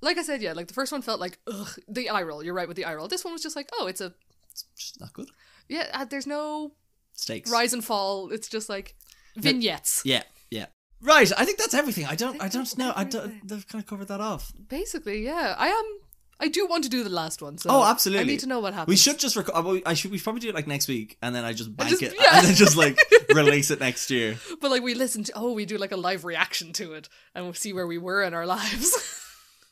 Like I said, yeah, like the first one felt like, ugh, the eye roll. You're right with the eye roll. This one was just like, oh, it's just not good. Yeah, there's no stakes, rise and fall. It's just like vignettes. Yeah. Right, I think that's everything. I don't know. They've kind of covered that off. Basically, yeah. I do want to do the last one. So absolutely. I need to know what happens. We should just record. We probably do it like next week, and then I just bank it, yeah. and then just like release it next year. But like we we do like a live reaction to it, and we'll see where we were in our lives.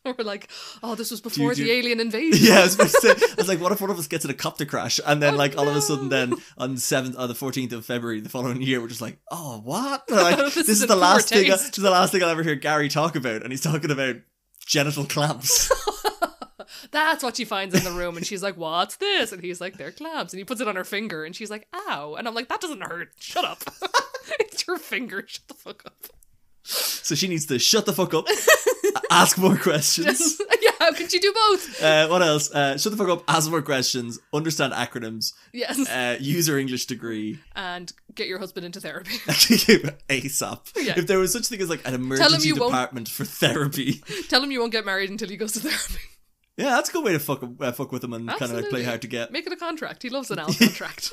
We're like, oh, this was before the alien invasion. Yeah, I was like, what if one of us gets in a copter crash, and then all of a sudden, then on the 14th of February the following year, we're just like, oh, what? Like, this is the last thing. This is the last thing I'll ever hear Gary talk about, and he's talking about genital clamps. That's what she finds in the room, and she's like, what's this? And he's like, they're clamps, and he puts it on her finger, and she's like, ow. And I'm like, that doesn't hurt. Shut up. It's your finger. Shut the fuck up. So she needs to shut the fuck up, ask more questions. Yeah, how could you do both? What else? Shut the fuck up, ask more questions, understand acronyms. Yes. Use your English degree. And get your husband into therapy. ASAP. Yeah. If there was such thing as like an emergency department for therapy. Tell him you won't get married until he goes to therapy. Yeah, that's a good way to fuck with him and kind of like play hard to get. Make it a contract. He loves an Al contract.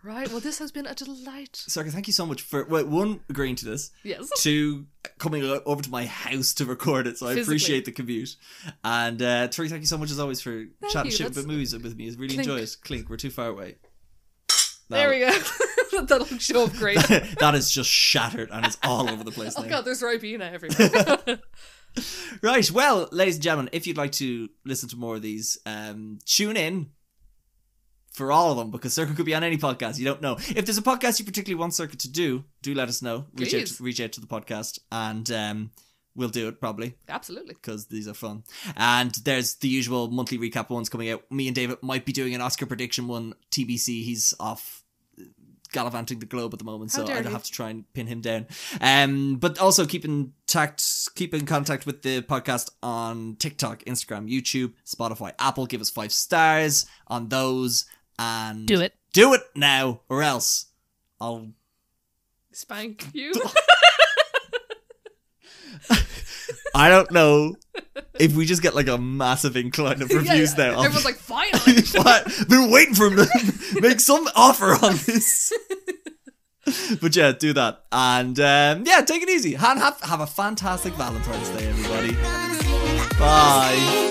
Right, well, this has been a delight. Sorcha, thank you so much for, one, agreeing to this. Yes. 2, coming over to my house to record it, so I appreciate the commute. And 3, thank you so much as always for chatting shit about movies with me. I really enjoy it. Clink, we're too far away. There we go. That'll show up great. That is just shattered and it's all over the place now. Oh god, there's Ribena everywhere. Right, well, ladies and gentlemen, if you'd like to listen to more of these, tune in for all of them, because Sorcha could be on any podcast. You don't know. If there's a podcast you particularly want Sorcha to do let us know. Reach out to the podcast, and we'll do it probably. Absolutely. Because these are fun. And there's the usual monthly recap ones coming out. Me and David might be doing an Oscar prediction one. TBC, he's off gallivanting the globe at the moment, so I'd have to try and pin him down. But also keep in contact with the podcast on TikTok, Instagram, YouTube, Spotify, Apple. Give us 5 stars on those. And do it now, or else I'll spank you. I don't know if we just get like a massive incline of reviews now. Everyone's like, finally. Been waiting for him to make some offer on this. But yeah, do that. And take it easy. Have a fantastic Valentine's Day, everybody. Bye.